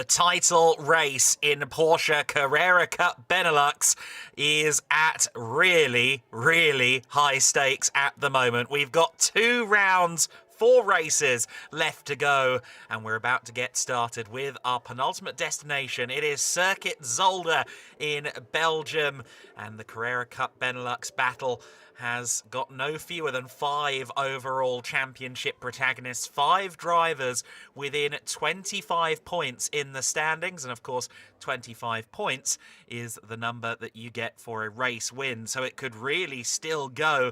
The title race in Porsche Carrera Cup Benelux is at really, really high stakes at the moment. We've got 2 rounds, 4 races left to go, and we're about to get started with our penultimate destination. It is Circuit Zolder in Belgium, and the Carrera Cup Benelux battle has got no fewer than 5 overall championship protagonists, 5 drivers within 25 points in the standings, and of course 25 points is the number that you get for a race win, so it could really still go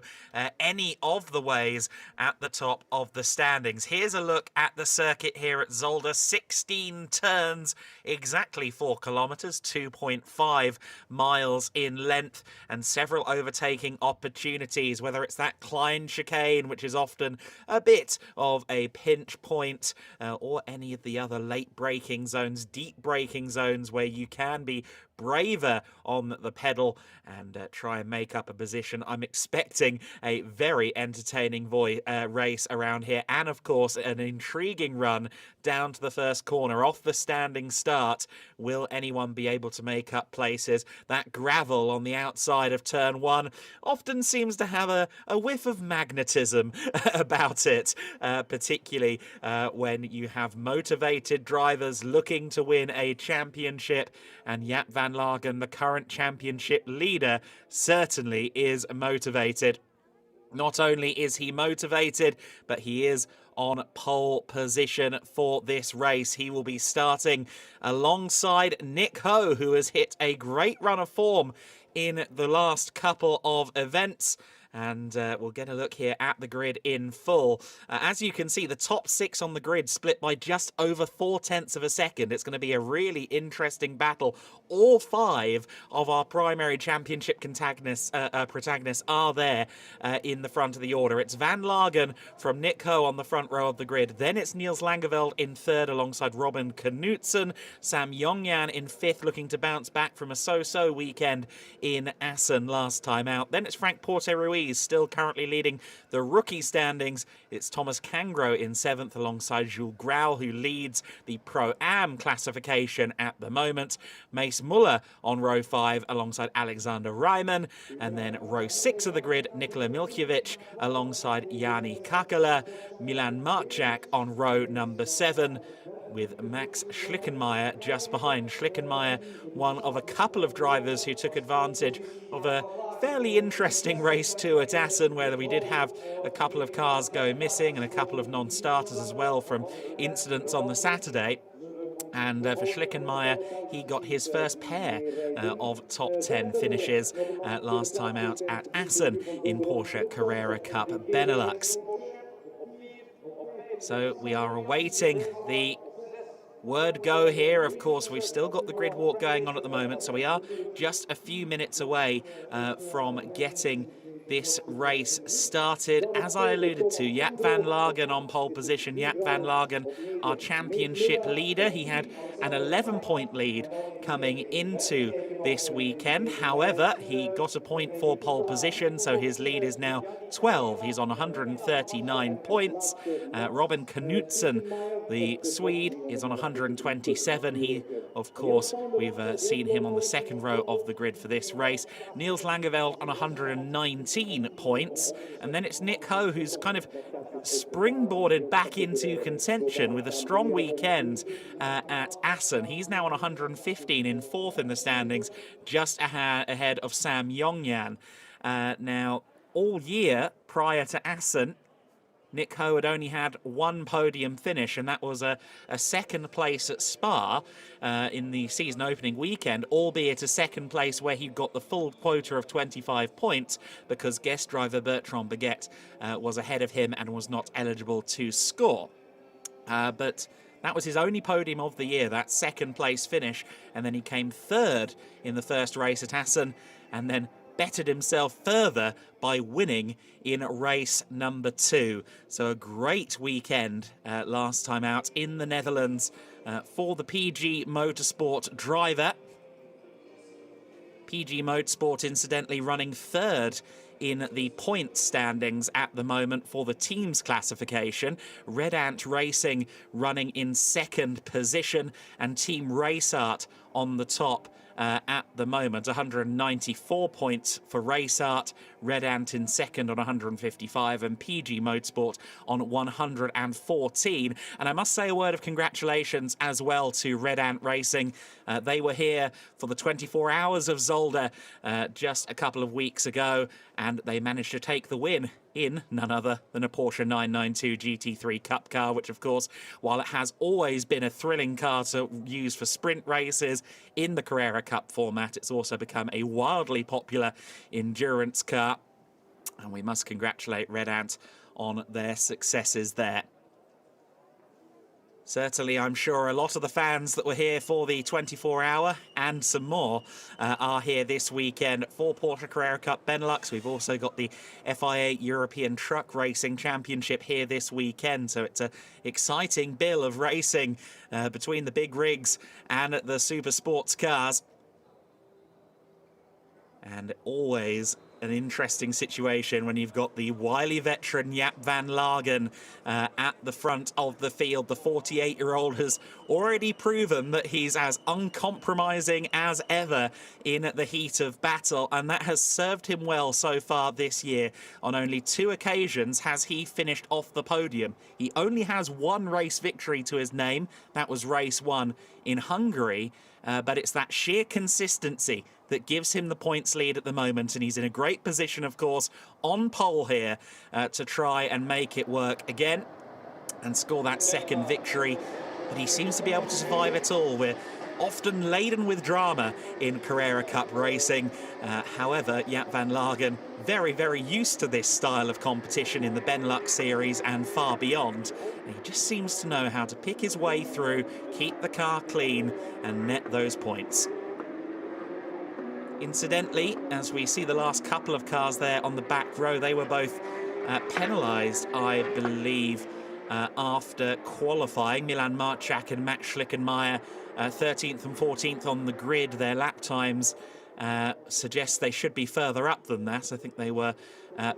any of the ways at the top of the standings. Here's a look at the circuit here at Zolder. 16 turns, exactly 4 kilometers, 2.5 miles in length, and several overtaking opportunities, whether it's that Klein chicane, which is often a bit of a pinch point, or any of the other late braking zones, deep braking zones, where you can be braver on the pedal and try and make up a position. I'm expecting a very entertaining race around here, and of course an intriguing run down to the first corner off the standing start. Will anyone be able to make up places? That gravel on the outside of turn 1 often seems to have a whiff of magnetism about it, particularly when you have motivated drivers looking to win a championship, and Jaap van Lagen, the current championship leader, certainly is motivated. Not only is he motivated, but he is on pole position for this race. He will be starting alongside Nick Ho, who has hit a great run of form in the last couple of events. And we'll get a look here at the grid in full. As you can see, the top 6 on the grid split by just over 0.4 of a second. It's going to be a really interesting battle. All 5 of our primary championship protagonists are there in the front of the order. It's Van Lagen from Nick Ho on the front row of the grid. Then it's Niels Langeveld in 3rd alongside Robin Knudsen. Sam Yongyan in 5th, looking to bounce back from a so-so weekend in Assen last time out. Then it's Frank Porte-Ruiz still currently leading the rookie standings. It's Thomas Cangro in 7th alongside Jules Grau, who leads the Pro-Am classification at the moment. Mace Muller on row 5 alongside Alexander Reimann. And then row 6 of the grid, Nikola Milkovic alongside Jani Kakala. Milan Marczak on row number 7, with Max Schlickenmeyer just behind. Schlickenmeyer, one of a couple of drivers who took advantage of a fairly interesting race too at Assen, where we did have a couple of cars go missing and a couple of non-starters as well from incidents on the Saturday. And for Schlickenmeyer, he got his first pair of top 10 finishes last time out at Assen in Porsche Carrera Cup Benelux. So we are awaiting the word go here. Of course, we've still got the grid walk going on at the moment, so we are just a few minutes away from getting this race started. As I alluded to, Jaap van Lagen on pole position. Jaap van Lagen, our championship leader. He had an 11-point lead coming into this weekend. However, he got a point for pole position, so his lead is now 12. He's on 139 points. Robin Knudsen, the Swede, is on 127. He, of course, we've seen him on the second row of the grid for this race. Niels Langeveld on 119 points. And then it's Nick Ho, who's kind of springboarded back into contention with a strong weekend at Assen. He's now on 115 in 4th in the standings, just ahead of Sam Yongyan. Now, all year prior to Assen, Nick Ho had only had 1 podium finish, and that was a second place at Spa in the season opening weekend, albeit a second place where he got the full quota of 25 points because guest driver Bertrand Baguette was ahead of him and was not eligible to score. But that was his only podium of the year, that second place finish, and then he came 3rd in the first race at Assen, and then bettered himself further by winning in race number 2. So a great weekend last time out in the Netherlands for the PG Motorsport driver. PG Motorsport, incidentally, running third in the point standings at the moment for the team's classification. Red Ant Racing running in second position, and Team Raceart on the top at the moment. 194 points for Raceart, Red Ant in second on 155, and PG Motorsport on 114. And I must say a word of congratulations as well to Red Ant Racing. They were here for the 24 Hours of Zolder just a couple of weeks ago, and they managed to take the win in none other than a Porsche 992 GT3 Cup car, which, of course, while it has always been a thrilling car to use for sprint races in the Carrera Cup format, it's also become a wildly popular endurance car. And we must congratulate Red Ant on their successes there. Certainly, I'm sure a lot of the fans that were here for the 24-hour and some more are here this weekend for Porsche Carrera Cup Benelux. We've also got the FIA European Truck Racing Championship here this weekend. So it's an exciting bill of racing between the big rigs and the super sports cars. And always an interesting situation when you've got the wily veteran Jaap van Lagen at the front of the field. The 48-year-old has already proven that he's as uncompromising as ever in the heat of battle, and that has served him well so far this year. On only 2 occasions has he finished off the podium. He only has 1 race victory to his name. That was race 1 in Hungary. But it's that sheer consistency that gives him the points lead at the moment, and he's in a great position, of course, on pole here to try and make it work again and score that second victory. But he seems to be able to survive it all. We're often laden with drama in Carrera Cup racing. However, Jaap van Lagen very, very used to this style of competition in the Benelux series and far beyond. And he just seems to know how to pick his way through, keep the car clean and net those points. Incidentally, as we see the last couple of cars there on the back row, they were both penalised, I believe, after qualifying. Milan Marchak and Max Schlickenmeyer, 13th and 14th on the grid. Their lap times suggest they should be further up than that. I think they were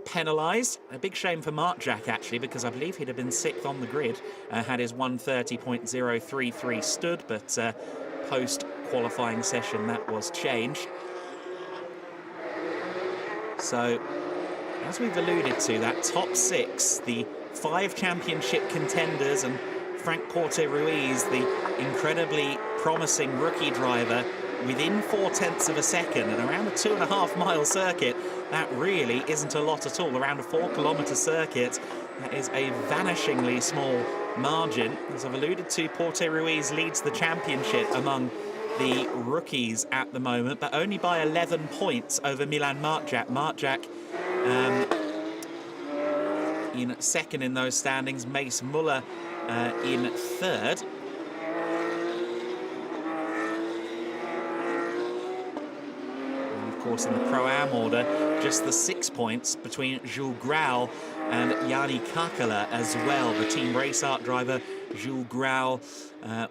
penalised. A big shame for Marchak, actually, because I believe he'd have been 6th on the grid, had his 1:30.033 stood, but post-qualifying session that was changed. So, as we've alluded to, that top 6, the 5 championship contenders, and Frank Porte Ruiz, the incredibly promising rookie driver, within 0.4 of a second and around a 2.5-mile circuit. That really isn't a lot at all. Around a 4-kilometre circuit, that is a vanishingly small margin. As I've alluded to, Porte Ruiz leads the championship among the rookies at the moment, but only by 11 points over Milan Marchak. Marchak in second in those standings, Mace Muller in third. And of course, in the Pro-Am order, just the 6 points between Jules Grau and Yanni Kakala as well. The Team Raceart driver, Jules Grau,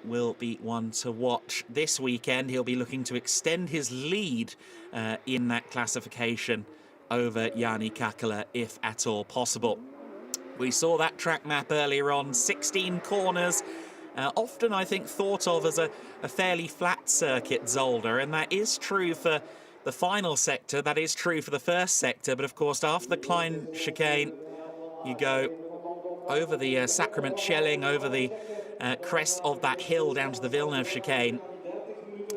will be one to watch this weekend. He'll be looking to extend his lead in that classification over Yanni Kakala, if at all possible. We saw that track map earlier on, 16 corners. Often, I think, thought of as a fairly flat circuit, Zolder, and that is true for the final sector, that is true for the first sector, but of course, after the Klein chicane, you go over the Sacrament Schelling, over the crest of that hill down to the Villeneuve chicane,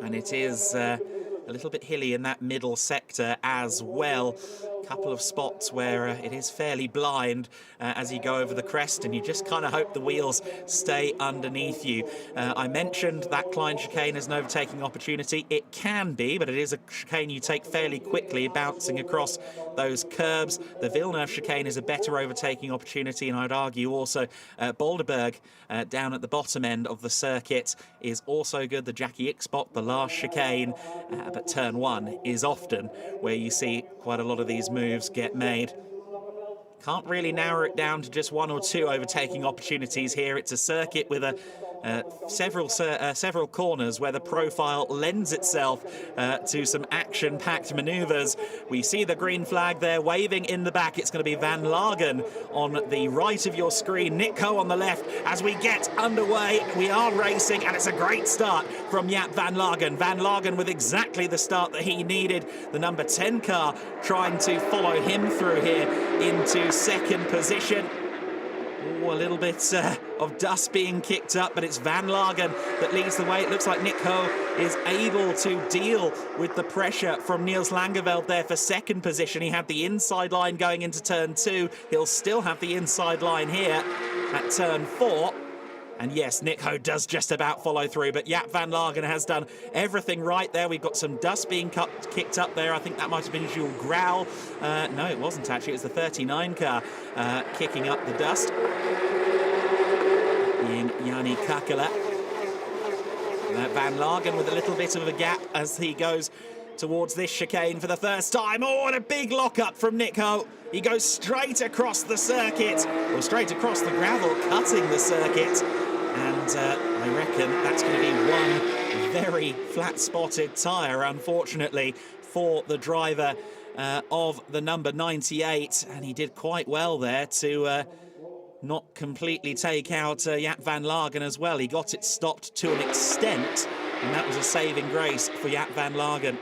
and it is a little bit hilly in that middle sector as well. A couple of spots where it is fairly blind as you go over the crest, and you just kind of hope the wheels stay underneath you. I mentioned that Klein chicane as an overtaking opportunity. It can be, but it is a chicane you take fairly quickly, bouncing across those curbs. The Villeneuve chicane is a better overtaking opportunity, and I'd argue also Boulderberg down at the bottom end of the circuit is also good. The Jackie Ixbot, the last chicane, but turn 1 is often where you see quite a lot of these moves get made. Can't really narrow it down to just 1 or 2 overtaking opportunities here. It's a circuit with a several corners where the profile lends itself to some action-packed manoeuvres. We see the green flag there waving in the back. It's going to be Van Lagen on the right of your screen, Nick Ho on the left. As we get underway, we are racing, and it's a great start from Jaap Van Lagen. Van Lagen with exactly the start that he needed. The number 10 car trying to follow him through here into second position. Ooh, a little bit of dust being kicked up, but it's Van Lagen that leads the way. It looks like Nick Ho is able to deal with the pressure from Niels Langeveld there for second position. He had the inside line going into turn 2. He'll still have the inside line here at turn 4. And yes, Nick Ho does just about follow through, but Jaap Van Lagen has done everything right there. We've got some dust being kicked up there. I think that might have been Jules Grau. No, it wasn't actually. It was the 39 car kicking up the dust. Being Jani Kakala. Van Lagen with a little bit of a gap as he goes towards this chicane for the first time. Oh, and a big lock-up from Nick Ho. He goes straight across the circuit, or straight across the gravel, cutting the circuit. And I reckon that's going to be one very flat-spotted tyre, unfortunately, for the driver of the number 98. And he did quite well there to not completely take out Jaap Van Lagen as well. He got it stopped to an extent, and that was a saving grace for Jaap Van Lagen.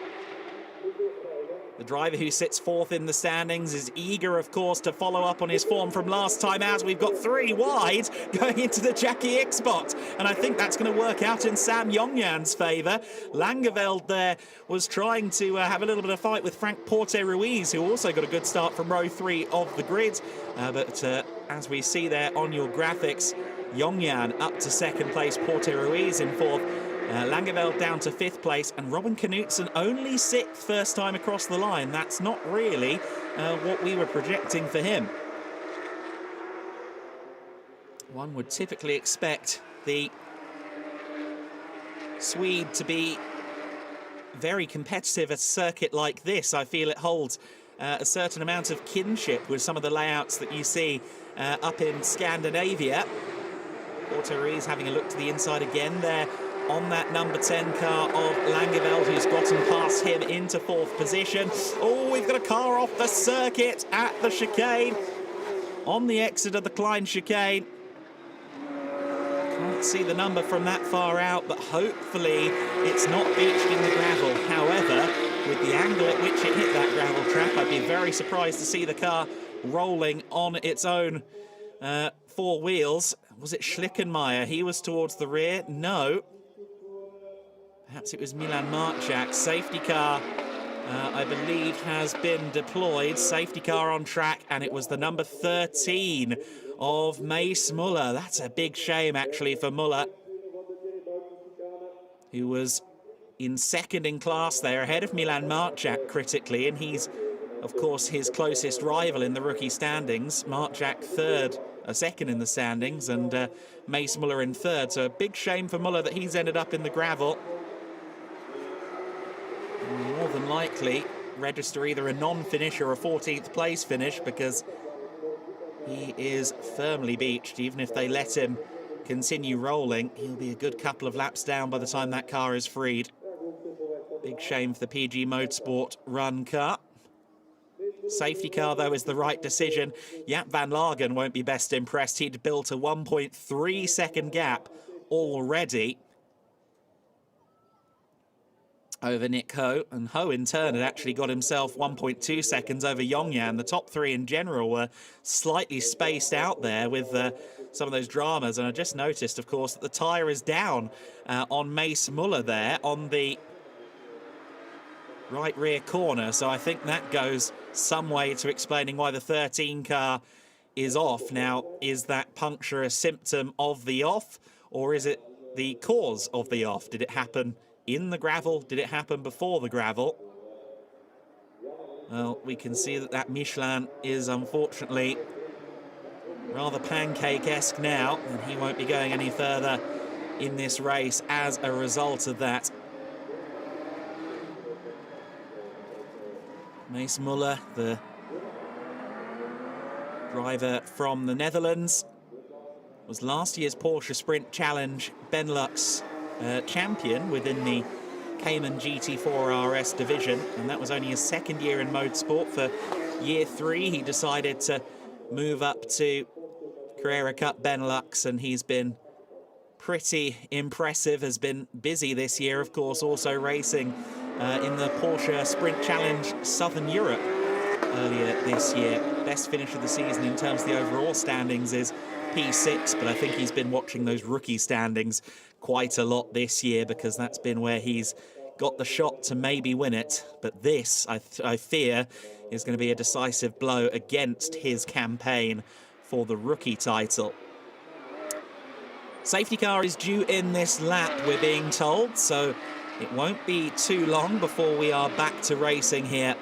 The driver who sits fourth in the standings is eager, of course, to follow up on his form from last time out. We've got 3 wide going into the Jackie Ick spot, and I think that's going to work out in Sam Yongyan's favour. Langeveld there was trying to have a little bit of fight with Frank Porte-Ruiz, who also got a good start from row 3 of the grid. But as we see there on your graphics, Yongyan up to second place, Porte-Ruiz in fourth. Langeveld down to 5th place, and Robin Knudsen only 6th first time across the line. That's not really what we were projecting for him. One would typically expect the Swede to be very competitive at a circuit like this. I feel it holds a certain amount of kinship with some of the layouts that you see up in Scandinavia. Porte-Ruiz having a look to the inside again there on that number 10 car of Langeveld, who's gotten past him into 4th position. Oh, we've got a car off the circuit at the chicane, on the exit of the Klein chicane. Can't see the number from that far out, but hopefully it's not beached in the gravel. However, with the angle at which it hit that gravel trap, I'd be very surprised to see the car rolling on its own 4 wheels. Was it Schlickenmeyer? He was towards the rear. No. Perhaps it was Milan Marczak. Safety car, I believe, has been deployed. Safety car on track, and it was the number 13 of Mace Muller. That's a big shame, actually, for Muller, who was in second in class there, ahead of Milan Marczak critically, and he's, of course, his closest rival in the rookie standings. Marczak second in the standings, and Mace Muller in 3rd. So a big shame for Muller that he's ended up in the gravel. More than likely register either a non-finish or a 14th place finish, because he is firmly beached. Even if they let him continue rolling, he'll be a good couple of laps down by the time that car is freed. Big shame for the PG Motorsport run car. Safety car, though, is the right decision. Jaap Van Lagen won't be best impressed. He'd built a 1.3 second gap already over Nick Ho, and Ho in turn had actually got himself 1.2 seconds over Yongyan. The top 3 in general were slightly spaced out there with some of those dramas, and I just noticed, of course, that the tyre is down on Mace Muller there on the right rear corner, so I think that goes some way to explaining why the 13 car is off. Now, is that puncture a symptom of the off, or is it the cause of the off? Did it happen in the gravel? Did it happen before the gravel? Well, we can see that Michelin is unfortunately rather pancake-esque now, and he won't be going any further in this race as a result of that. Mace Muller, the driver from the Netherlands, was last year's Porsche Sprint Challenge Benelux champion within the Cayman GT4 RS division, and that was only his second year in motorsport. For year 3, he decided to move up to Carrera Cup Benelux, and he's been pretty impressive, has been busy this year, of course, also racing in the Porsche Sprint Challenge Southern Europe earlier this year. Best finish of the season in terms of the overall standings is P6, but I think he's been watching those rookie standings quite a lot this year, because that's been where he's got the shot to maybe win it. But this, I fear, is going to be a decisive blow against his campaign for the rookie title. Safety car is due in this lap, we're being told, so it won't be too long before we are back to racing here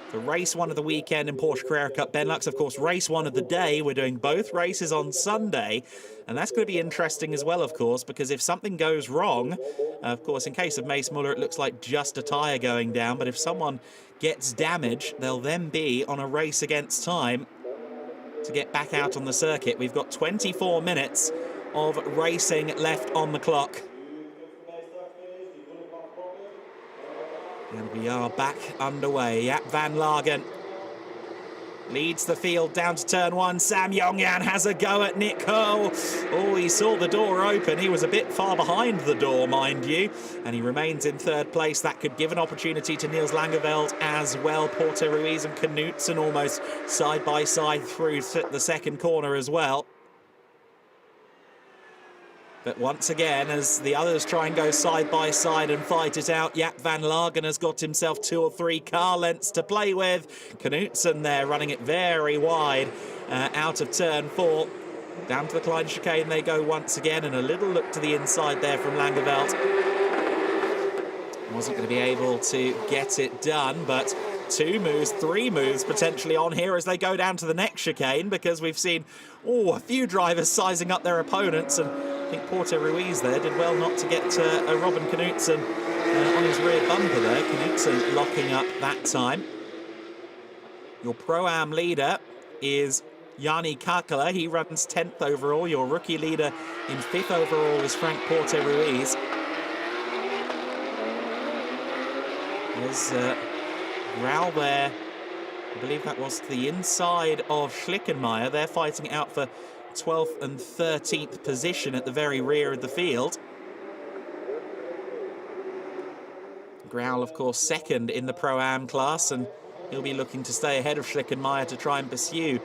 for race 1 of the weekend in Porsche Carrera Cup Benelux. Of course, race 1 of the day. We're doing both races on Sunday, and that's going to be interesting as well, of course, because if something goes wrong, of course, in case of Mace Muller, it looks like just a tyre going down, but if someone gets damaged, they'll then be on a race against time to get back out on the circuit. We've got 24 minutes of racing left on the clock. And we are back underway. Jaap van Lagen leads the field down to turn 1. Sam Yongyan has a go at Nick Hurl. Oh, he saw the door open. He was a bit far behind the door, mind you. And he remains in 3rd place. That could give an opportunity to Niels Langeveld as well. Porter Ruiz and Knutsen almost side by side through the second corner as well. But once again, as the others try and go side by side and fight it out, Jaap van Lagen has got himself 2 or 3 car lengths to play with. Knutsen there running it very wide out of turn 4. Down to the Klein chicane they go once again, and a little look to the inside there from Langeveld. Wasn't going to be able to get it done, but 2 moves, 3 moves potentially on here as they go down to the next chicane, because we've seen a few drivers sizing up their opponents, and I think Porter Ruiz there did well not to get Robin Knutsen on his rear bumper there. Knutsen locking up that time. Your Pro-Am leader is Jani Kakala. He runs 10th overall. Your rookie leader in 5th overall is Frank Porter Ruiz. There's Grau there. I believe that was to the inside of Schlickenmeyer. They're fighting it out for 12th and 13th position at the very rear of the field. Grau, of course, 2nd in the Pro-Am class, and he'll be looking to stay ahead of Schlickenmeyer to try and pursue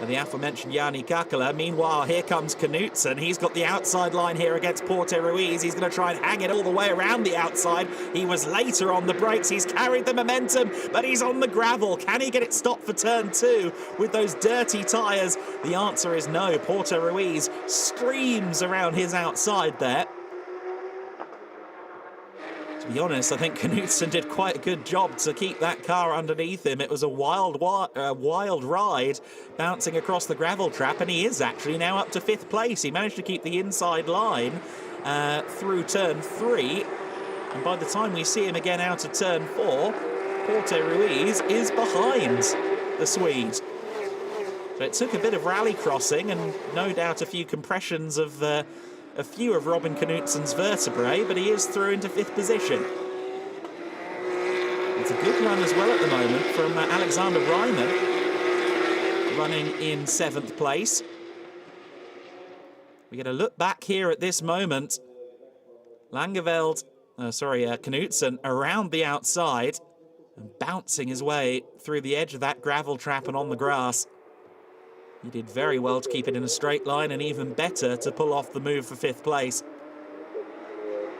the aforementioned Jani Kakala. Meanwhile, here comes Knutsen. He's got the outside line here against Porter Ruiz. He's going to try and hang it all the way around the outside. He was later on the brakes. He's carried the momentum, but he's on the gravel. Can he get it stopped for turn 2 with those dirty tyres? The answer is no. Porter Ruiz screams around his outside there. To be honest, I think Knutsen did quite a good job to keep that car underneath him. It was a wild ride, bouncing across the gravel trap, and he is actually now up to 5th place. He managed to keep the inside line through turn 3, and by the time we see him again out of turn 4, Porter Ruiz is behind the Swede. So it took a bit of rally crossing and no doubt a few compressions of a few of Robin Knutsen's vertebrae, but he is through into 5th position. It's a good run as well at the moment from Alexander Reimann, running in 7th place. We get a look back here at this moment. Knutsen around the outside and bouncing his way through the edge of that gravel trap and on the grass. He did very well to keep it in a straight line, and even better to pull off the move for 5th place.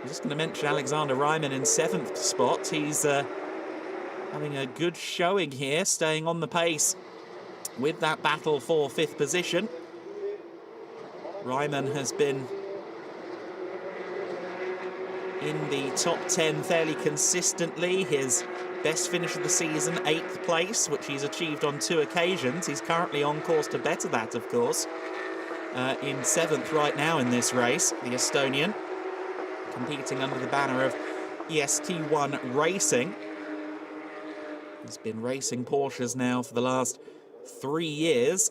I'm just going to mention Alexander Reimann in 7th spot. He's having a good showing here, staying on the pace with that battle for 5th position. Reimann has been in the top 10 fairly consistently. His best finish of the season, 8th place, which he's achieved on 2 occasions. He's currently on course to better that, of course. In 7th right now in this race, the Estonian, competing under the banner of EST1 Racing. He's been racing Porsches now for the last 3 years.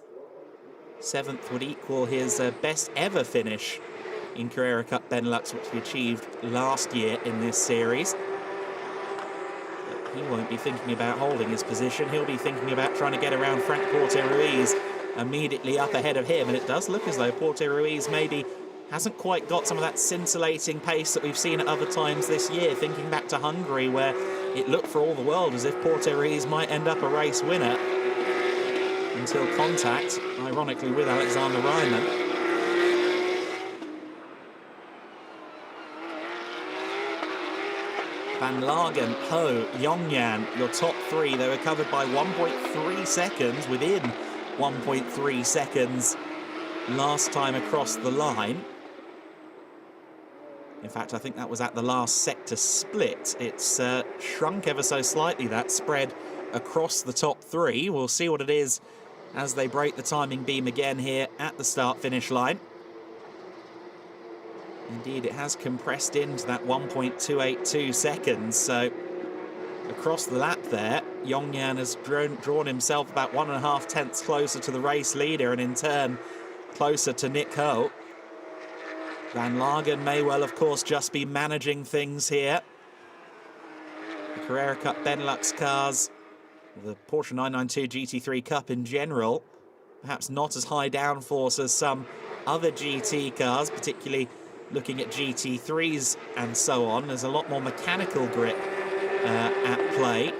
7th would equal his best ever finish in Carrera Cup Benelux, which he achieved last year in this series. But he won't be thinking about holding his position. He'll be thinking about trying to get around Frank Porte-Ruiz immediately up ahead of him. And it does look as though Porte-Ruiz maybe hasn't quite got some of that scintillating pace that we've seen at other times this year. Thinking back to Hungary, where it looked for all the world as if Porte-Ruiz might end up a race winner, until contact, ironically, with Alexander Ryman. Van Lagen, Ho, Yongyan, your top three. They were covered by 1.3 seconds, within 1.3 seconds last time across the line. In fact, I think that was at the last sector split. It's shrunk ever so slightly, that spread across the top three. We'll see what it is as they break the timing beam again here at the start-finish line. Indeed, it has compressed into that 1.282 seconds. So across the lap there, Yongyan has drawn himself about 1.5 tenths closer to the race leader, and in turn closer to Nick Ho. Van Lagen may well, of course, just be managing things here. The Carrera Cup Benelux cars, the Porsche 992 GT3 Cup in general, perhaps not as high downforce as some other GT cars, particularly looking at GT3s and so on. There's a lot more mechanical grip at play.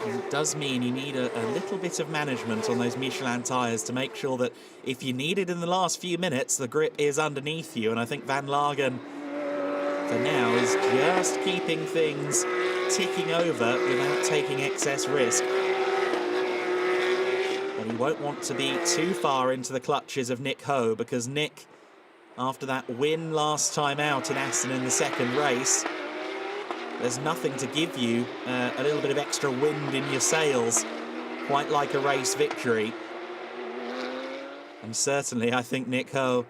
And it does mean you need a little bit of management on those Michelin tyres to make sure that if you need it in the last few minutes, the grip is underneath you. And I think Van Lagen, for now, is just keeping things ticking over without taking excess risk. But he won't want to be too far into the clutches of Nick Ho, because Nick, after that win last time out in Assen in the second race, there's nothing to give you a little bit of extra wind in your sails, quite like a race victory. And certainly, I think Nick Ho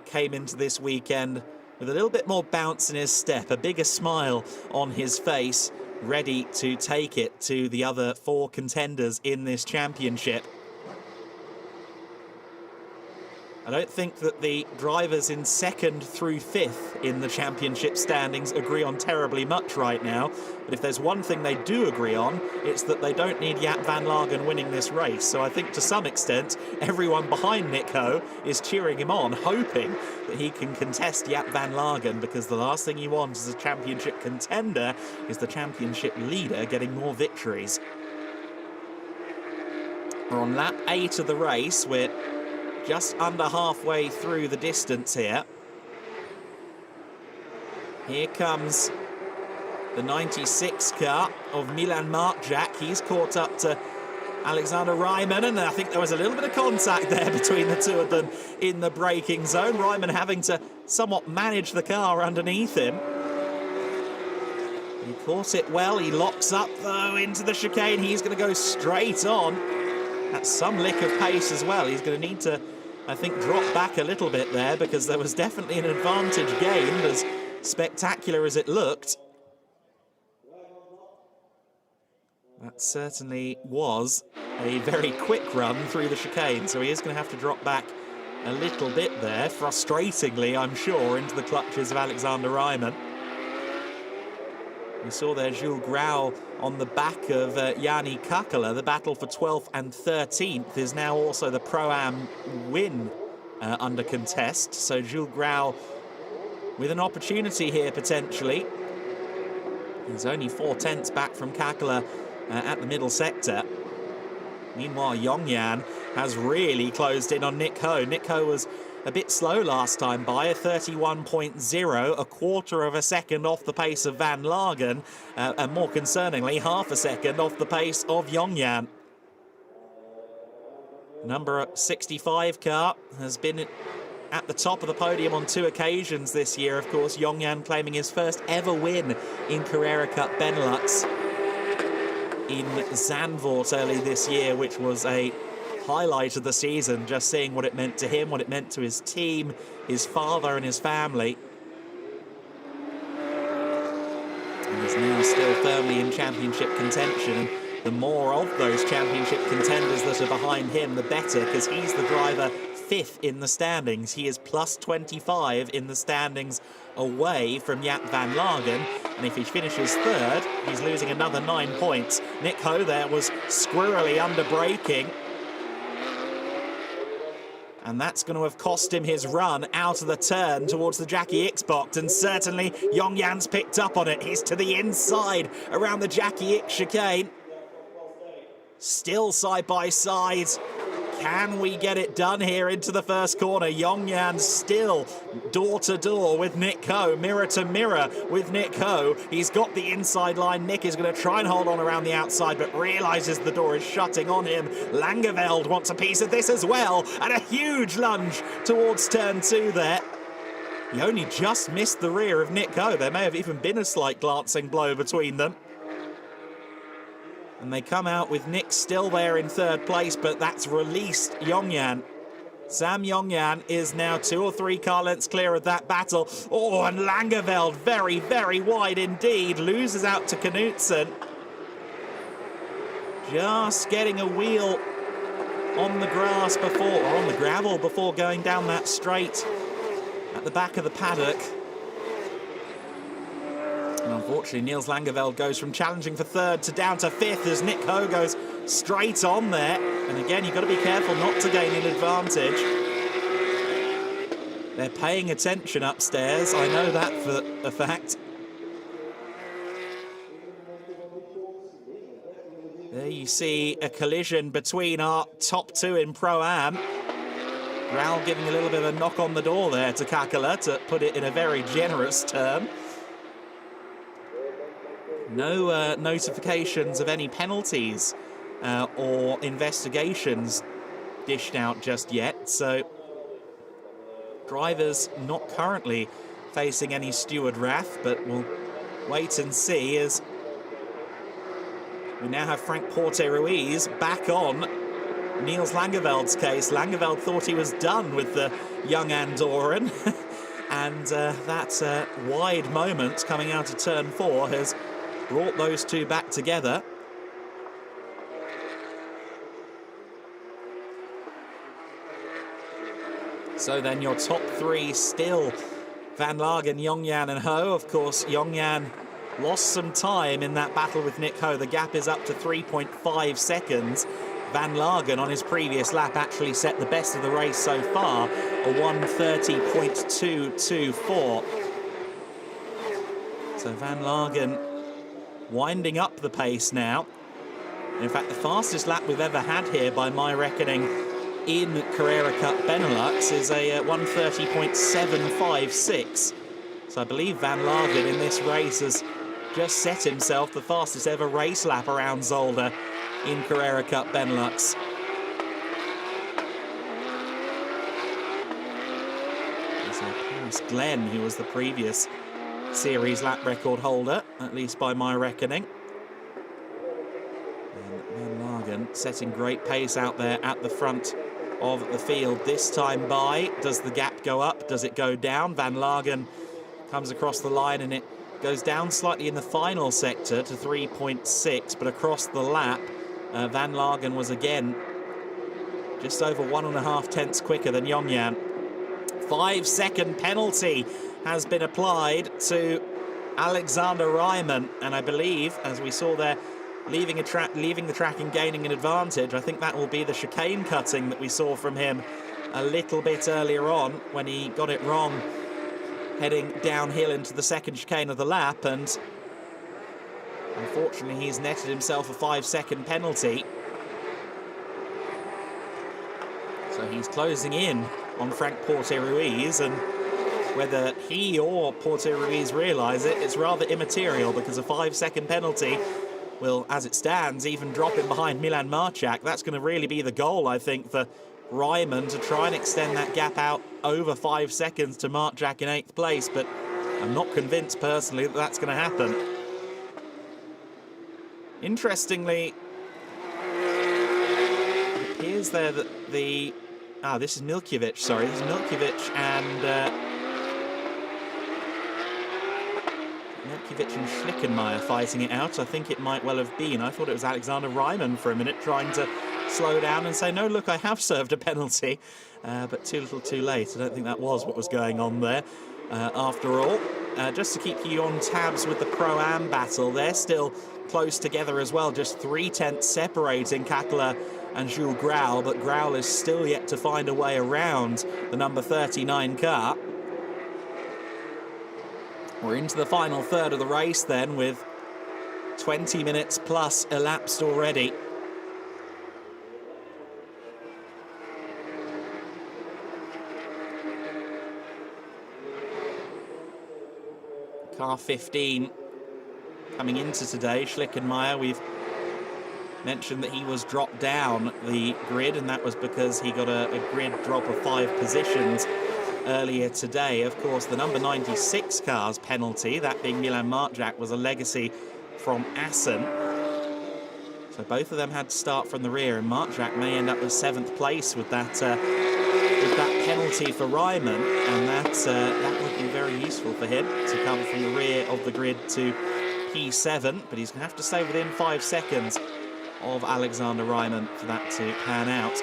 came into this weekend with a little bit more bounce in his step, a bigger smile on his face, ready to take it to the other four contenders in this championship. I don't think that the drivers in 2nd through 5th in the championship standings agree on terribly much right now. But if there's one thing they do agree on, it's that they don't need Jaap van Lagen winning this race. So I think to some extent, everyone behind Nick Ho is cheering him on, hoping that he can contest Jaap van Lagen, because the last thing you want as a championship contender is the championship leader getting more victories. We're on lap 8 of the race. We're just under halfway through the distance here. Here comes the 96 car of Milan Marczak. He's caught up to Alexander Ryman, and I think there was a little bit of contact there between the two of them in the braking zone. Ryman having to somewhat manage the car underneath him. He caught it well. He locks up, though, into the chicane. He's going to go straight on. That's some lick of pace as well. He's going to need to, I think, drop back a little bit there, because there was definitely an advantage gained, as spectacular as it looked. That certainly was a very quick run through the chicane, so he is going to have to drop back a little bit there, frustratingly, I'm sure, into the clutches of Alexander Ryman. We saw there Jules Grau on the back of Jani Kakala. The battle for 12th and 13th is now also the Pro-Am win under contest. So Jules Grau with an opportunity here, potentially. He's only 4 tenths back from Kakala at the middle sector. Meanwhile, Yongyan has really closed in on Nick Ho. Nick Ho was a bit slow last time by, a 31.0, a quarter of a second off the pace of Van Lagen, and more concerningly, half a second off the pace of Yongyan. Number 65 car has been at the top of the podium on 2 occasions this year. Of course, Yongyan claiming his first ever win in Carrera Cup Benelux in Zandvoort early this year, which was a highlight of the season, just seeing what it meant to him, what it meant to his team, his father and his family. And he's now still firmly in championship contention. And the more of those championship contenders that are behind him, the better, because he's the driver 5th in the standings. He is plus 25 in the standings away from Jaap van Lagen, and if he finishes 3rd, he's losing another 9 points. Nick Ho there was squirrely under braking, and that's going to have cost him his run out of the turn towards the Jackie Ickx box. And certainly Yongyan's picked up on it. He's to the inside around the Jackie Ickx chicane. Still side by side. Can we get it done here into the first corner? Yongyan still door to door with Nick Ho, mirror to mirror with Nick Ho. He's got the inside line. Nick is going to try and hold on around the outside, but realises the door is shutting on him. Langeveld wants a piece of this as well, and a huge lunge towards turn 2 there. He only just missed the rear of Nick Ho. There may have even been a slight glancing blow between them. And they come out with Nick still there in 3rd place, but that's released Yongyan. Sam Yongyan is now 2 or 3 car lengths clear of that battle. Oh, and Langeveld very, very wide indeed. Loses out to Knudsen. Just getting a wheel on the grass before, or on the gravel before going down that straight at the back of the paddock. And unfortunately, Niels Langeveld goes from challenging for 3rd to down to 5th as Nick Ho goes straight on there. And again, you've got to be careful not to gain an advantage. They're paying attention upstairs. I know that for a fact. There you see a collision between our top 2 in Pro-Am. Raul giving a little bit of a knock on the door there to Kakala, to put it in a very generous term. No notifications of any penalties or investigations dished out just yet, so drivers not currently facing any steward wrath, but we'll wait and see as we now have Frank Porte-Ruiz back on Niels Langeveld's case. Langeveld thought he was done with the young Andorran, and that wide moment coming out of turn 4 has brought those two back together. So then your top 3 still Van Lagen, Yongyan and Ho. Of course, Yongyan lost some time in that battle with Nick Ho. The gap is up to 3.5 seconds. Van Lagen on his previous lap actually set the best of the race so far, a 1:30.224. So Van Lagen winding up the pace now. In fact, the fastest lap we've ever had here, by my reckoning, in Carrera Cup Benelux is a 1:30.756. So I believe Van Lagen in this race has just set himself the fastest ever race lap around Zolder in Carrera Cup Benelux. There's Paris Glenn, who was the previous series lap record holder, at least by my reckoning. And Van Lagen setting great pace out there at the front of the field this time by. Does the gap go up? Does it go down? Van Lagen comes across the line and it goes down slightly in the final sector to 3.6, but across the lap, Van Lagen was again just over 1.5 tenths quicker than Yongyan. 5-second penalty has been applied to Alexander Ryman, and I believe, as we saw there, leaving the track and gaining an advantage. I think that will be the chicane cutting that we saw from him a little bit earlier on when he got it wrong heading downhill into the second chicane of the lap, and unfortunately he's netted himself a 5-second penalty. So he's closing in on Frank Porte-Ruiz, and whether he or Porte-Ruiz realise it, it's rather immaterial, because a 5-second penalty will, as it stands, even drop him behind Milan Marchak. That's going to really be the goal, I think, for Ryman, to try and extend that gap out over 5 seconds to Marchak in 8th place, but I'm not convinced personally that that's going to happen. Interestingly, it appears there that the... this is Milkovic, sorry. This is Milkovic and Milkovic and Schlickenmeyer fighting it out. I think it might well have been. I thought it was Alexander Ryman for a minute trying to slow down and say, no, look, I have served a penalty. But too little too late. I don't think that was what was going on there. After all, just to keep you on tabs with the Pro-Am battle, they're still close together as well. Just 3/10 separating Kakela and Jules Grau, but Grau is still yet to find a way around the number 39 car. We're into the final third of the race then, with 20 minutes plus elapsed already. Car 15 coming into today, Schlickenmeyer. We've mentioned that he was dropped down the grid, and that was because he got a grid drop of 5 positions earlier today. Of course, the number 96 car's penalty, that being Milan Marjak, was a legacy from Assen. So both of them had to start from the rear, and Marjak may end up with 7th place with that penalty for Ryman, and that would be very useful for him to come from the rear of the grid to P7, but he's going to have to stay within 5 seconds of Alexander Ryman for that to pan out.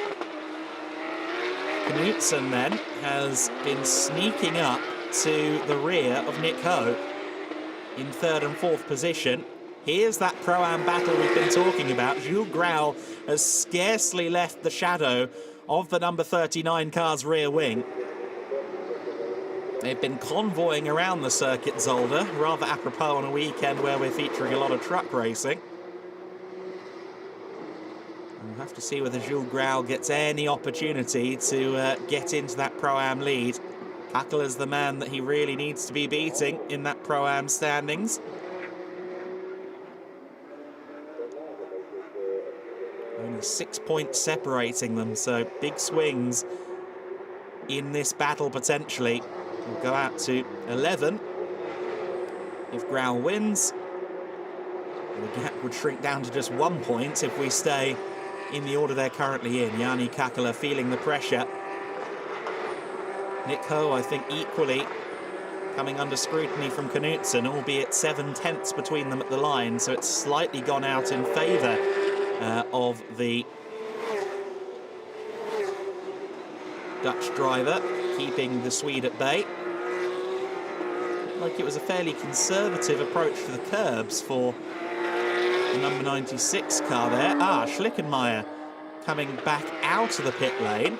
Knutson then has been sneaking up to the rear of Nick Ho in 3rd and 4th position. Here's that Pro-Am battle we've been talking about. Jules Grau has scarcely left the shadow of the number 39 car's rear wing. They've been convoying around the circuit, Zolder, rather apropos on a weekend where we're featuring a lot of truck racing. We'll have to see whether Jules Grau gets any opportunity to get into that Pro-Am lead. Kakela's the man that he really needs to be beating in that Pro-Am standings. Only 6 points separating them, so big swings in this battle potentially. We'll go out to 11 if Grau wins. The gap would shrink down to just 1 point if we stay in the order they're currently in. Jani Kakela feeling the pressure. Nick Ho, I think, equally coming under scrutiny from Knutson, albeit 7/10 between them at the line, so it's slightly gone out in favour of the Dutch driver, keeping the Swede at bay. Like it was a fairly conservative approach to the curbs for the number 96 car there. Schlickenmeyer coming back out of the pit lane.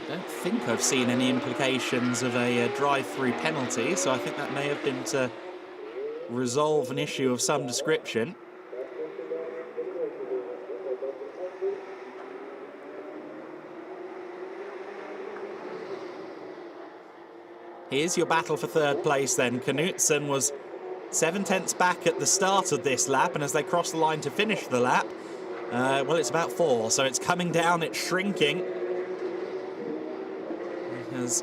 I don't think I've seen any implications of a drive-through penalty, so I think that may have been to resolve an issue of some description. Here's your battle for 3rd place then. Knutson was 7/10 back at the start of this lap, and as they cross the line to finish the lap, well, it's about 4, so it's coming down, it's shrinking. He has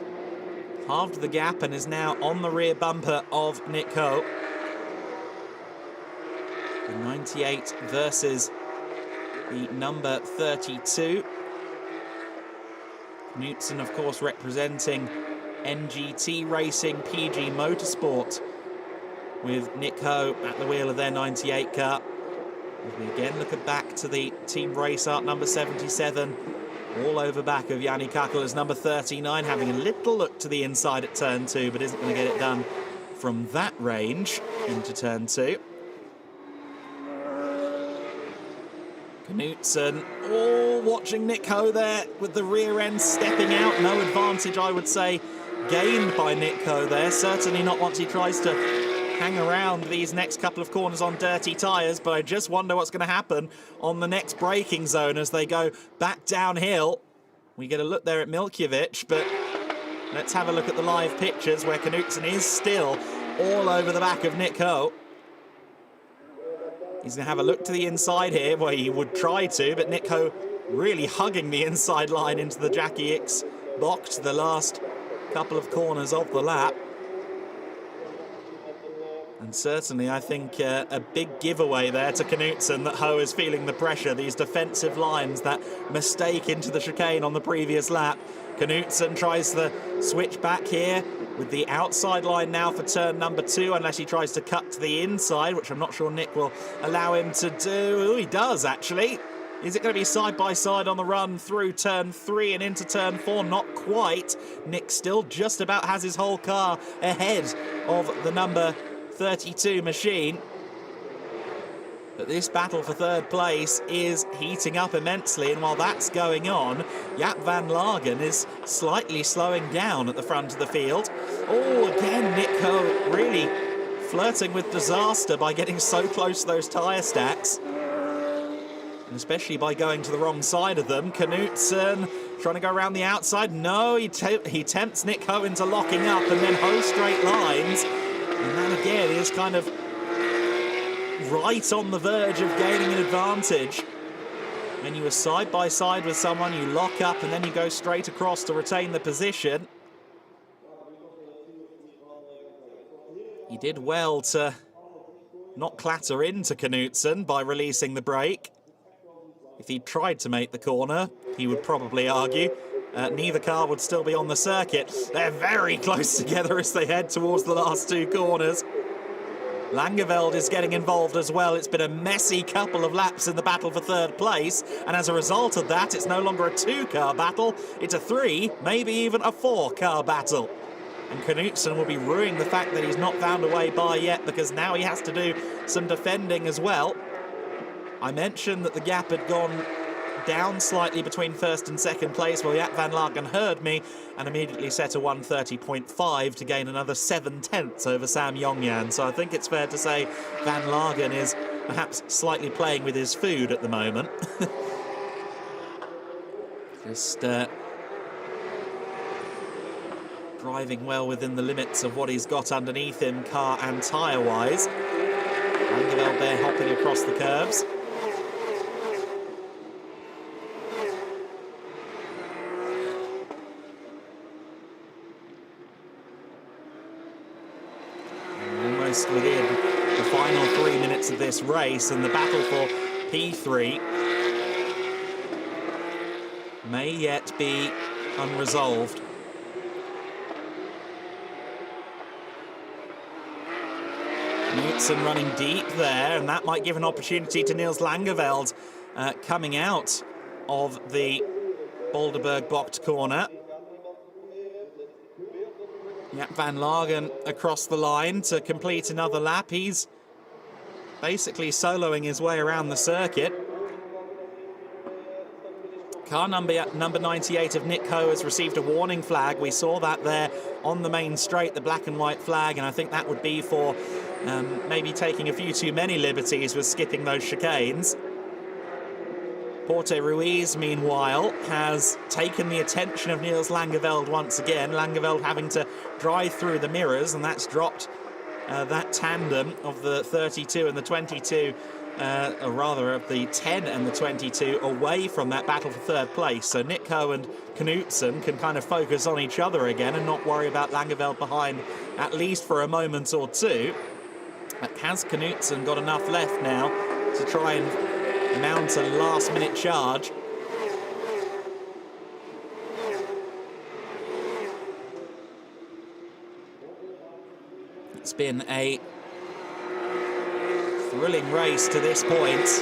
halved the gap and is now on the rear bumper of Nick Ho. The 98 versus the number 32. Knutson, of course, representing NGT Racing, PG Motorsport, with Nick Ho at the wheel of their 98 car. As we again look back to the team race art number 77, all over back of Jani Kakela's number 39, having a little look to the inside at turn 2, but isn't going to get it done from that range into turn 2. Knutson, watching Nick Ho there with the rear end stepping out. No advantage, I would say, gained by Nick Ho there. Certainly not once he tries to hang around these next couple of corners on dirty tyres, but I just wonder what's going to happen on the next braking zone as they go back downhill. We get a look there at Milkovic, but let's have a look at the live pictures where Knutson is still all over the back of Nick Ho. He's going to have a look to the inside here, where he would try to, but Nick Ho really hugging the inside line into the Jackie X box the last couple of corners of the lap. And certainly, I think a big giveaway there to Knutsen that Ho is feeling the pressure. These defensive lines, that mistake into the chicane on the previous lap. Knutsen tries to switch back here with the outside line now for turn number 2, unless he tries to cut to the inside, which I'm not sure Nick will allow him to do. Oh, he does, actually. Is it going to be side by side on the run through turn 3 and into turn 4? Not quite. Nick still just about has his whole car ahead of the number 32 machine. But this battle for third place is heating up immensely, and while that's going on, Jaap van Lagen is slightly slowing down at the front of the field. Oh, again, Nick Ho really flirting with disaster by getting so close to those tyre stacks, and especially by going to the wrong side of them. Knutsen trying to go around the outside. No, he tempts Nick Ho into locking up, and then Ho straight lines. And that again is kind of right on the verge of gaining an advantage. When you are side by side with someone, you lock up and then you go straight across to retain the position. He did well to not clatter into Knutsen by releasing the brake. If he tried to make the corner, he would probably argue neither car would still be on the circuit. They're very close together as they head towards the last 2 corners. Langeveld is getting involved as well. It's been a messy couple of laps in the battle for third place, and as a result of that, it's no longer a 2-car battle, it's a 3, maybe even a 4-car battle. And Knutsen will be ruining the fact that he's not found a way by yet, because now he has to do some defending as well. I mentioned that the gap had gone down slightly between first and second place. Well, Jaap van Lagen heard me and immediately set a 1:30.5 to gain another 7/10 over Sam Yongyan. So I think it's fair to say Van Lagen is perhaps slightly playing with his food at the moment. Just driving well within the limits of what he's got underneath him, car and tyre-wise. Langeveld there hopping across the curves. Within the final 3 minutes of this race, and the battle for P3 may yet be unresolved. Knutsen running deep there, and that might give an opportunity to Niels Langeveld coming out of the Boulderberg blocked corner. Jaap van Lagen across the line to complete another lap. He's basically soloing his way around the circuit. Car number 98 of Nick Ho has received a warning flag. We saw that there on the main straight, the black and white flag, and I think that would be for maybe taking a few too many liberties with skipping those chicanes. Porte Ruiz, meanwhile, has taken the attention of Niels Langeveld once again. Langeveld having to drive through the mirrors, and that's dropped that tandem of the 32 and the 22, or rather of the 10 and the 22, away from that battle for third place. So Nick Ho and Knutsen can kind of focus on each other again and not worry about Langeveld behind, at least for a moment or two. Has Knutsen got enough left now to try and mount a last-minute charge? It's been a thrilling race to this point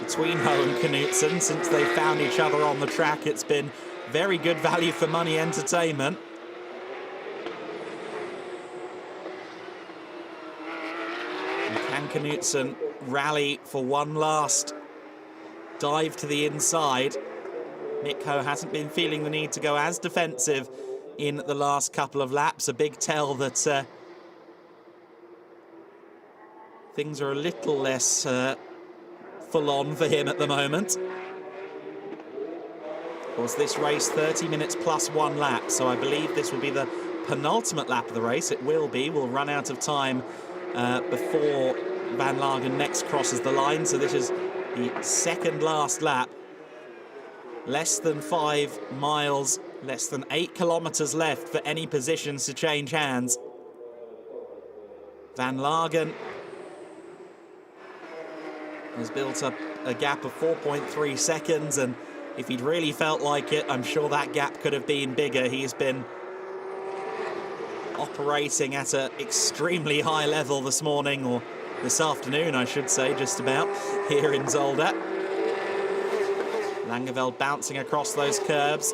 between Ho and Knutsen since they found each other on the track. It's been very good value for money entertainment. And can Knutsen rally for one last dive to the inside? Nick Ho hasn't been feeling the need to go as defensive in the last couple of laps. A big tell that things are a little less full on for him at the moment. Of course, this race 30 minutes plus 1 lap, so I believe this will be the penultimate lap of the race. It will be. We'll run out of time before Van Lagen next crosses the line, so this is the second last lap. Less than 5 miles, less than 8 kilometers left for any positions to change hands. Van Lagen has built up a gap of 4.3 seconds, and if he'd really felt like it, I'm sure that gap could have been bigger. He's been operating at an extremely high level this morning, or this afternoon, I should say, just about, here in Zolder. Langeveld bouncing across those curbs.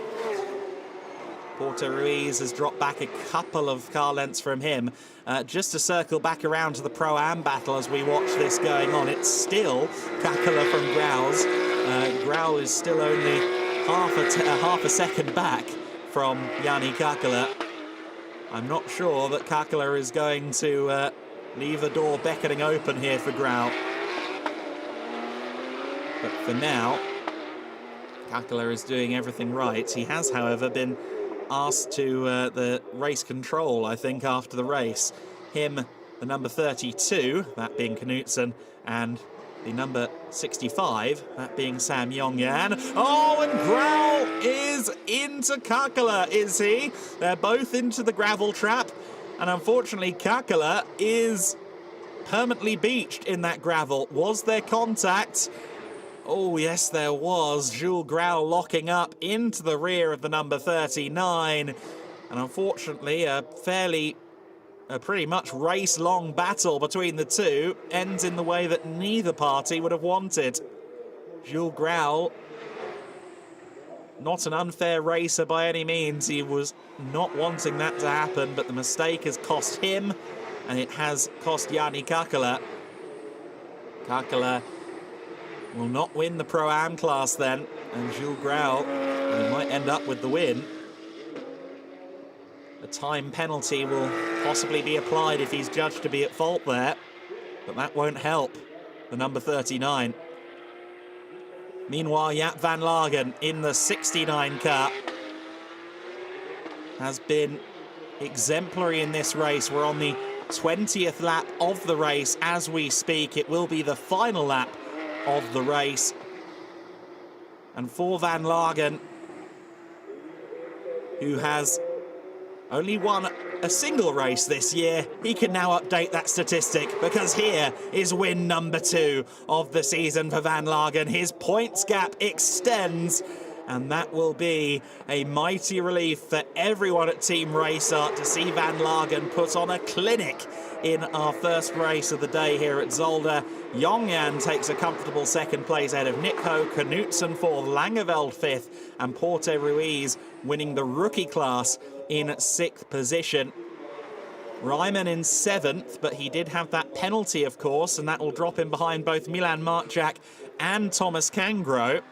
Porter Ruiz has dropped back a couple of car lengths from him. Just to circle back around to the Pro-Am battle as we watch this going on, it's still Kakala from Grau's. Grau is still only half a second back from Jani Kakala. I'm not sure that Kakala is going to leave the door beckoning open here for Grau. But for now, Kakala is doing everything right. He has, however, been asked to the race control, I think, after the race. Him, the number 32, that being Knutsen, and the number 65, that being Sam Yongyan. Oh, and Grau is into Kakala, is he? They're both into the gravel trap, and unfortunately Kakala is permanently beached in that gravel. Was there contact? Oh, yes, there was. Jules Grau locking up into the rear of the number 39. And unfortunately, a pretty much race-long battle between the two ends in the way that neither party would have wanted. Jules Grau, not an unfair racer by any means. He was not wanting that to happen, but the mistake has cost him, and it has cost Jani Kakala. Kakala will not win the Pro-Am class then, and Jules Grau might end up with the win. A time penalty will possibly be applied if he's judged to be at fault there, but that won't help the number 39. Meanwhile, Jaap van Lagen in the 69 car has been exemplary in this race. We're on the 20th lap of the race as we speak. It will be the final lap of the race. And for Van Lagen, who has only won a single race this year, he can now update that statistic, because here is win number 2 of the season for Van Lagen. His points gap extends, and that will be a mighty relief for everyone at Team Racer to see Van Lagen put on a clinic in our first race of the day here at Zolder. Yongyan takes a comfortable second place ahead of Nico, Knutsen fourth, Langeveld fifth, and Porter Ruiz winning the rookie class in 6th position. Ryman in 7th, but he did have that penalty, of course, and that will drop him behind both Milan Marczak and Thomas Kangro.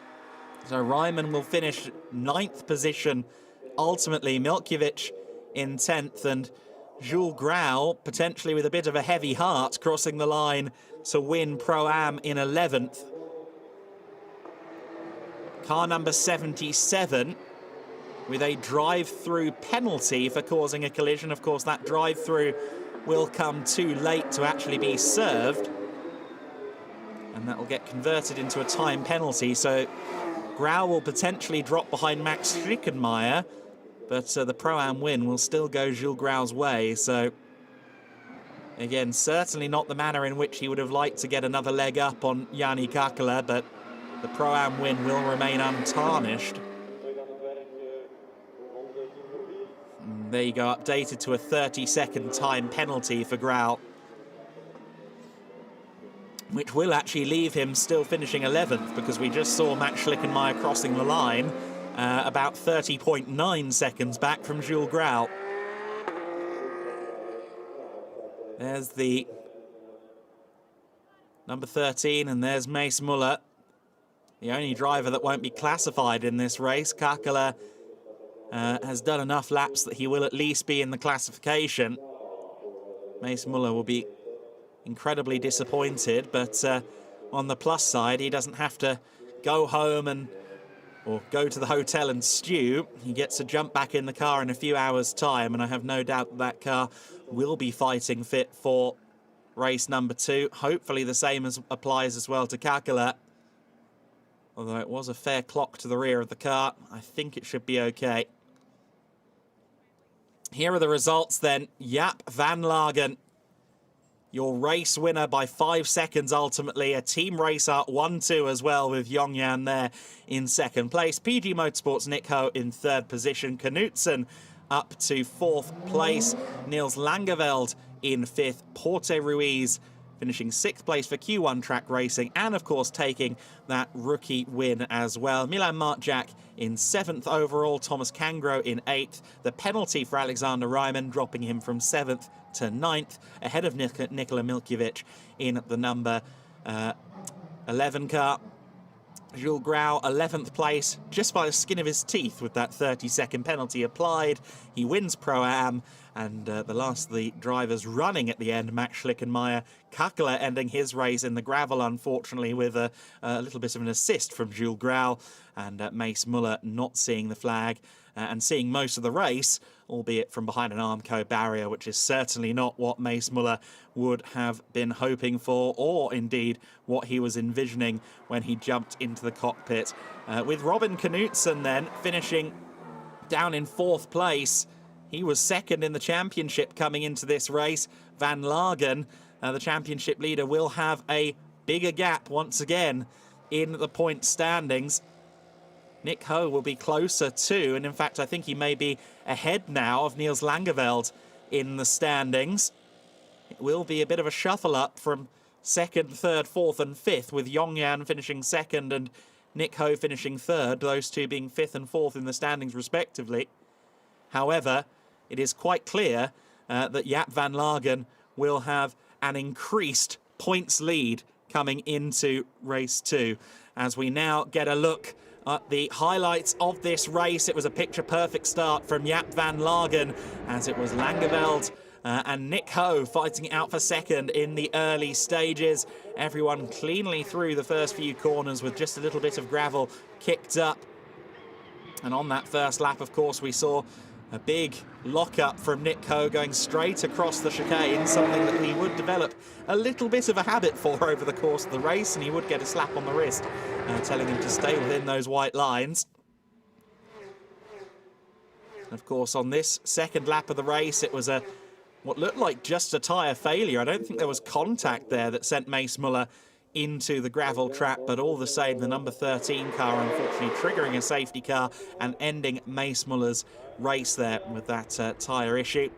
So Ryman will finish 9th position ultimately. Milkovic in 10th, and Jules Grau, potentially with a bit of a heavy heart, crossing the line to win Pro-Am in 11th. Car number 77 with a drive-through penalty for causing a collision. Of course, that drive-through will come too late to actually be served, and that will get converted into a time penalty. So Grau will potentially drop behind Max Schickenmeier, but the Pro-Am win will still go Jules Grau's way. So again, certainly not the manner in which he would have liked to get another leg up on Jani Kakala, but the Pro-Am win will remain untarnished. And there you go, updated to a 30-second time penalty for Grau, which will actually leave him still finishing 11th, because we just saw Max Schlickenmeier crossing the line about 30.9 seconds back from Jules Grau. There's the number 13, and there's Mace Muller, the only driver that won't be classified in this race. Kakala has done enough laps that he will at least be in the classification. Mace Muller will be incredibly disappointed, but on the plus side, he doesn't have to go home or go to the hotel and stew. He gets to jump back in the car in a few hours' time, and I have no doubt that that car will be fighting fit for race number 2. Hopefully the same applies as well to Kakala. Although it was a fair clock to the rear of the car, I think it should be okay. Here are the results then. Jaap van Lagen. your race winner by 5 seconds ultimately. A team race up 1-2 as well, with Yongyan there in second place. PG Motorsport's Nick Ho in third position. Knutsen up to fourth place. Niels Langeveld in fifth. Porte Ruiz finishing sixth place for Q1 track racing, and of course taking that rookie win as well. Milan Martjak in seventh overall. Thomas Kangro in eighth. The penalty for Alexander Ryman dropping him from seventh to ninth, ahead of Nikola Milkovic in the number 11 car. Jules Grau, 11th place, just by the skin of his teeth with that 30-second penalty applied. He wins Pro-Am, and the last of the drivers running at the end, Max Schlickenmeyer. Kakela ending his race in the gravel, unfortunately, with a little bit of an assist from Jules Grau, and Mace Muller not seeing the flag and seeing most of the race, albeit from behind an Armco barrier, which is certainly not what Mace Muller would have been hoping for, or indeed what he was envisioning when he jumped into the cockpit. With Robin Knutsen then finishing down in fourth place. He was second in the championship coming into this race. Van Lagen, the championship leader, will have a bigger gap once again in the point standings. Nick Ho will be closer to, and in fact I think he may be ahead now of Niels Langeveld in the standings. It will be a bit of a shuffle up from second, third, fourth and fifth, with Yongyan finishing second and Nick Ho finishing third, those two being fifth and fourth in the standings respectively. However, it is quite clear that Jaap van Lagen will have an increased points lead coming into race 2. As we now get a look at the highlights of this race, it was a picture-perfect start from Jaap van Lagen, as it was Langeveld and Nick Ho fighting it out for second in the early stages. Everyone cleanly through the first few corners with just a little bit of gravel kicked up. And on that first lap, of course, we saw a big lock-up from Nick Ho going straight across the chicane, something that he would develop a little bit of a habit for over the course of the race, and he would get a slap on the wrist, telling him to stay within those white lines. Of course, on this second lap of the race, it was what looked like just a tyre failure. I don't think there was contact there that sent Mace Muller into the gravel trap, but all the same, the number 13 car unfortunately triggering a safety car and ending Mace Muller's race there with that tyre issue.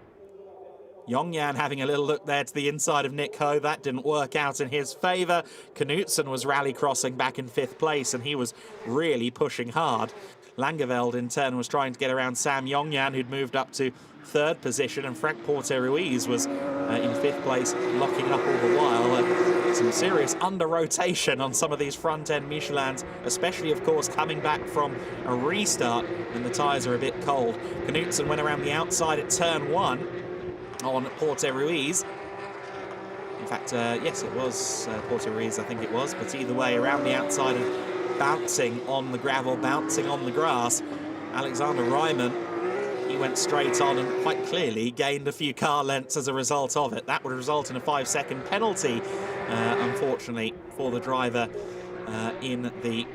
Yongyan having a little look there to the inside of Nick Ho. That didn't work out in his favour. Knutsen was rally crossing back in 5th place, and he was really pushing hard. Langeveld in turn was trying to get around Sam Yongyan, who'd moved up to 3rd position, and Frank Porte Ruiz was in 5th place, locking up all the while. Some serious under-rotation on some of these front-end Michelins, especially, of course, coming back from a restart when the tyres are a bit cold. Knutsen went around the outside at turn 1 on Porte Ruiz. In fact, yes, it was Porte Ruiz, I think it was, but either way, around the outside and bouncing on the gravel, bouncing on the grass. Alexander Ryman, he went straight on and quite clearly gained a few car lengths as a result of it. That would result in a 5-second penalty, unfortunately, for the driver in the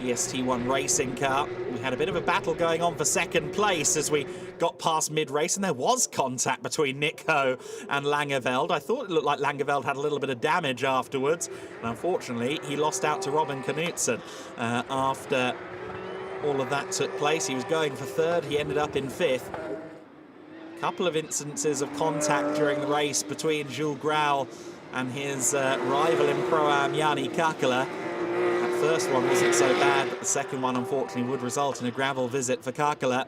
EST1 racing car. We had a bit of a battle going on for second place as we got past mid-race, and there was contact between Nick Ho and Langeveld. I thought it looked like Langeveld had a little bit of damage afterwards, and unfortunately he lost out to Robin Knutsen after all of that took place. He was going for 3rd, he ended up in 5th. A couple of instances of contact during the race between Jules Grau and his rival in Pro-Am, Jani Kakela. That first one wasn't so bad, but the second one unfortunately would result in a gravel visit for Kakela.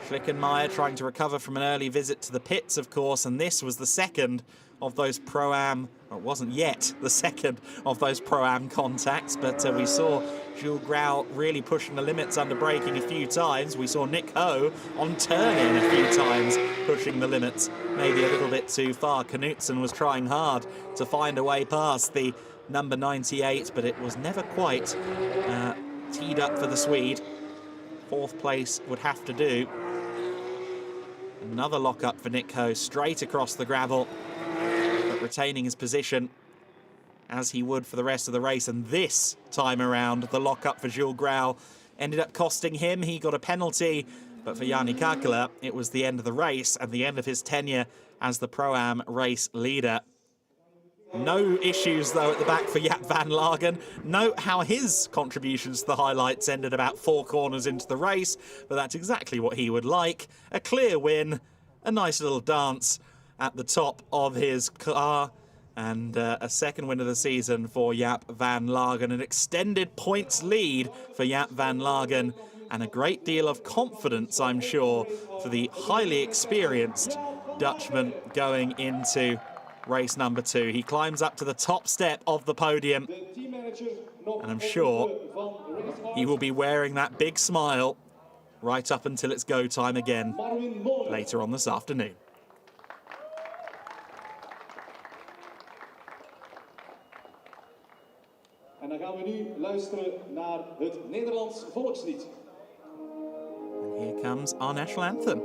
Schlickenmeyer trying to recover from an early visit to the pits, of course, and this was the second of those Pro-Am, or it wasn't yet the second of those Pro-Am contacts, but we saw Jules Grau really pushing the limits under braking a few times. We saw Nick Ho on turn-in a few times, pushing the limits maybe a little bit too far. Knutsen was trying hard to find a way past the number 98, but it was never quite teed up for the Swede. 4th place would have to do. Another lock-up for Nick Ho, straight across the gravel, but retaining his position as he would for the rest of the race. And this time around, the lock-up for Jules Grau ended up costing him. He got a penalty But for Yanni Kakela, it was the end of the race and the end of his tenure as the Pro-Am race leader. No issues, though, at the back for Jaap van Lagen. Note how his contributions to the highlights ended about 4 corners into the race, but that's exactly what he would like. A clear win, a nice little dance at the top of his car, and a second win of the season for Jaap van Lagen. An extended points lead for Jaap van Lagen, and a great deal of confidence, I'm sure, for the highly experienced Dutchman going into race number 2. He climbs up to the top step of the podium, and I'm sure he will be wearing that big smile right up until it's go time again later on this afternoon. En dan gaan we nu luisteren naar het Nederlands volkslied. And here comes our national anthem.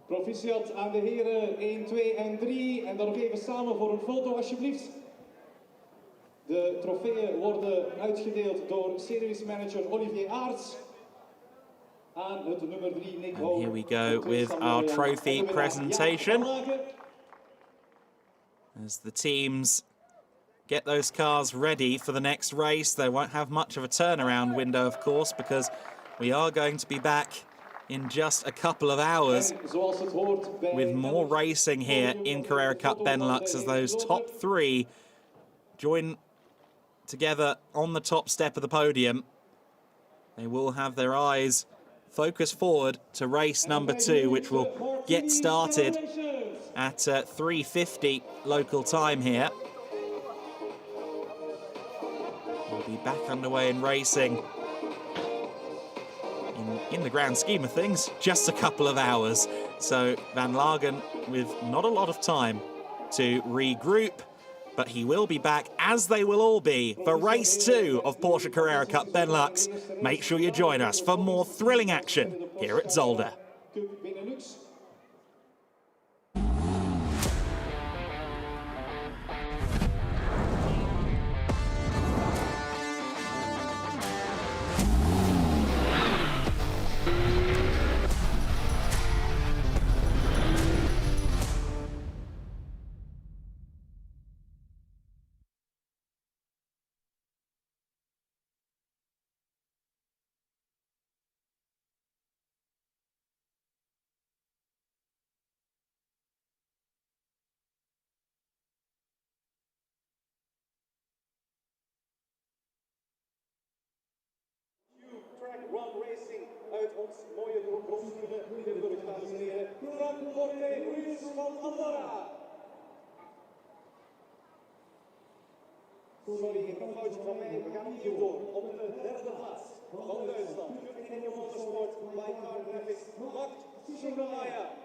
Proficiat aan de heren 1, 2 en 3. En dan nog even samen voor een foto alsjeblieft. De trofeeën worden uitgedeeld door service manager Olivier Aerts. Aan het nummer 3 Nick Hoog. Here we go with our trophy presentation. As the teams get those cars ready for the next race, they won't have much of a turnaround window, of course, because we are going to be back in just a couple of hours with more racing here in Carrera Cup Benelux as those top 3 join together on the top step of the podium. They will have their eyes focused forward to race number 2, which will get started at 3:50 local time here. We'll be back underway in racing in the grand scheme of things, just a couple of hours. So Van Lagen with not a lot of time to regroup, but he will be back, as they will all be, for race 2 of Porsche Carrera Cup Benelux. Make sure you join us for more thrilling action here at Zolder. Benelux. Track One Racing uit ons mooie grondsturen Middenburg, dames en heren. Frank Porsche van Andorra. Sorry, ik heb een foutje van mij. We gaan opnieuw door. Op de 3e plaats van Duitsland. Motorsport, by Car Graphics, Max Schumacher.